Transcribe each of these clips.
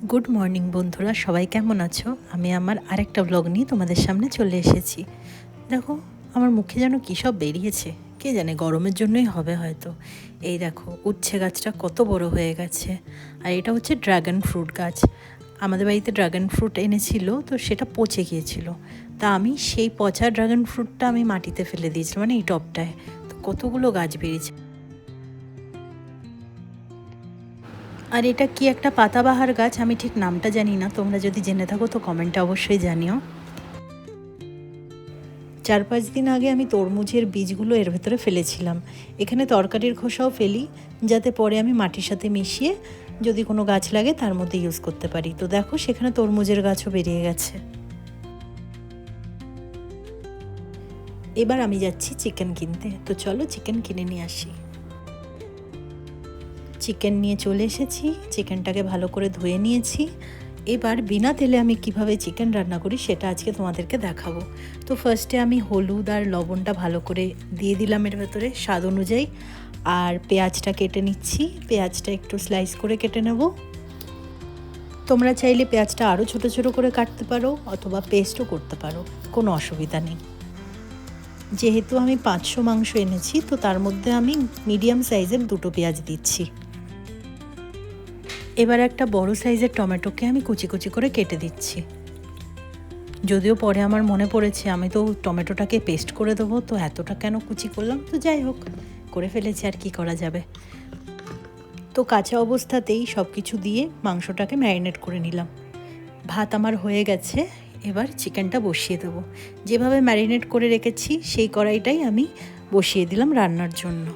Good morning বন্ধুরা, সবাই কেমন আছো? আমি আমার আরেকটা ব্লগ নিয়ে তোমাদের সামনে চলে এসেছি। দেখো আমার মুখে যেন কী সব বেরিয়েছে, কে জানে, গরমের জন্যই হবে হয়তো। এই দেখো উচ্ছে গাছটা কত বড় হয়ে গেছে। আর এটা হচ্ছে ড্রাগন ফ্রুট গাছ। আমাদের বাড়িতে ড্রাগন ফ্রুট এনেছিল, তো সেটা পচে গিয়েছিল। তা আমি সেই পচা ড্রাগন ফ্রুটটা আমি মাটিতে ফেলে দিয়েছিলাম, মানে এই টবটায়। তো কতগুলো গাছ বেরিয়েছে। আর এটা কি একটা পাতাবাহার গাছ, আমি ঠিক নামটা জানি না, তোমরা যদি জেনে থাকো তো কমেন্টে অবশ্যই জানিও। 4-5 দিন আগে আমি তরমুজের বীজগুলো এর ভেতরে ফেলেছিলাম। এখানে তরকারির খোসাও ফেলি, যাতে পরে আমি মাটির সাথে মিশিয়ে যদি কোনো গাছ লাগে তার মধ্যে ইউজ করতে পারি। তো দেখো সেখানে তরমুজের গাছও বেরিয়ে গেছে। এবার আমি যাচ্ছি চিকেন কিনতে, তো চলো চিকেন কিনে নিয়ে আসি। চিকেন নিয়ে চলে এসেছি, চিকেনটাকে ভালো করে ধুয়ে নিয়েছি। এবার বিনা তেলে আমি কিভাবে চিকেন রান্না করি সেটা আজকে তোমাদেরকে দেখাবো। তো ফার্স্টে আমি হলুদ আর লবণটা ভালো করে দিয়ে দিলাম এর ভেতরে স্বাদ অনুযায়ী। আর পেঁয়াজটা কেটে নিচ্ছি, পেঁয়াজটা একটু স্লাইস করে কেটে নেব। তোমরা চাইলে পেঁয়াজটা আরও ছোটো ছোটো করে কাটতে পারো, অথবা পেস্টও করতে পারো, কোনো অসুবিধা নেই। যেহেতু আমি 500 মাংস এনেছি, তো তার মধ্যে আমি মিডিয়াম সাইজের 2টো পেঁয়াজ দিচ্ছি। এবার একটা বড় সাইজের টমেটোকে আমি কুচি কুচি করে কেটে দিচ্ছি। যদিও পরে আমার মনে পড়েছে আমি তো টমেটোটাকে পেস্ট করে দেবো, তো এতটা কেন কুচি করলাম, তো যাই হোক, করে ফেলেছি, আর কি করা যাবে। তো কাঁচা অবস্থাতেই সব কিছু দিয়ে মাংসটাকে ম্যারিনেট করে নিলাম। ভাত আমার হয়ে গেছে, এবার চিকেনটা বসিয়ে দেবো। যেভাবে ম্যারিনেট করে রেখেছি সেই কড়াইটাই আমি বসিয়ে দিলাম রান্নার জন্য।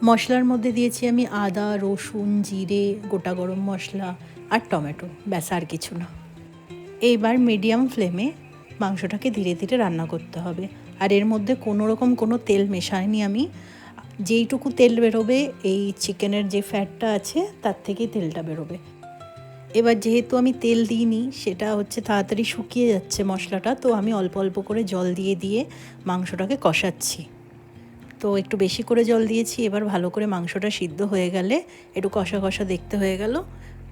মশলার মধ্যে দিয়েছি আমি আদা, রসুন, জিরে, গোটা গরম মশলা আর টমেটো, ব্যাস আর কিছু না। এইবার মিডিয়াম ফ্লেমে মাংসটাকে ধীরে ধীরে রান্না করতে হবে। আর এর মধ্যে কোনো তেল মেশাইনি আমি। যেইটুকু তেল বেরোবে এই চিকেনের যে ফ্যাটটা আছে তার থেকেই তেলটা বেরোবে। এবার যেহেতু আমি তেল দিইনি, সেটা হচ্ছে তাড়াতাড়ি শুকিয়ে যাচ্ছে মশলাটা, তো আমি অল্প অল্প করে জল দিয়ে দিয়ে মাংসটাকে কষাচ্ছি। তো একটু বেশি করে জল দিয়েছি। এবার ভালো করে মাংসটা সিদ্ধ হয়ে গেলে, একটু কষা কষা দেখতে হয়ে গেল,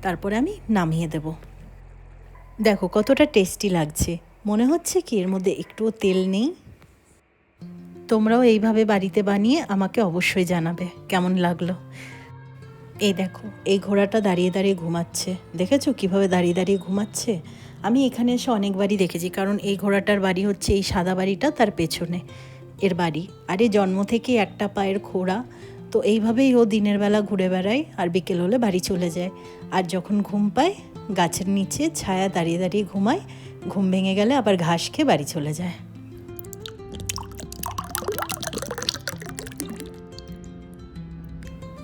তারপরে আমি নামিয়ে দেব। দেখো কতটা টেস্টি লাগছে। মনে হচ্ছে কি এর মধ্যে একটুও তেল নেই। তোমরাও এইভাবে বাড়িতে বানিয়ে আমাকে অবশ্যই জানাবে কেমন লাগলো। এই দেখো এই ঘোড়াটা দাঁড়িয়ে দাঁড়িয়ে ঘুমাচ্ছে, দেখেছো কিভাবে দাঁড়িয়ে দাঁড়িয়ে ঘুমাচ্ছে? আমি এখানে এসে অনেকবারই দেখেছি, কারণ এই ঘোড়াটার বাড়ি হচ্ছে এই সাদা বাড়িটা, তার পেছনে এর বাড়ি। আর এই জন্ম থেকে একটা পায়ের খোড়া। তো এইভাবেই ও দিনের বেলা ঘুরে বেড়ায় আর বিকেল হলে বাড়ি চলে যায়। আর যখন ঘুম পায় গাছের নিচে ছায়া দাঁড়িয়ে দাঁড়িয়ে ঘুমায়, ঘুম ভেঙে গেলে আবার ঘাস খেয়ে বাড়ি চলে যায়।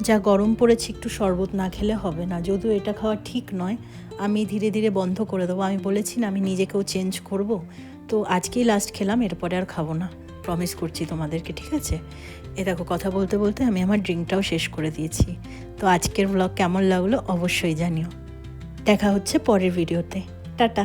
যা গরম পড়েছে, একটু শরবত না খেলে হবে না, যদিও এটা খাওয়া ঠিক নয়। আমি ধীরে ধীরে বন্ধ করে দেবো। আমি বলেছি না আমি নিজেকেও চেঞ্জ করব, তো আজকেই লাস্ট খেলাম, এরপরে আর খাবো না, প্রমিস করছি তোমাদেরকে, ঠিক আছে? এ দেখো কথা বলতে বলতে আমি আমার ড্রিঙ্কটাও শেষ করে দিয়েছি। তো আজকের ব্লগ কেমন লাগলো অবশ্যই জানিও। দেখা হচ্ছে পরের ভিডিওতে। টাটা।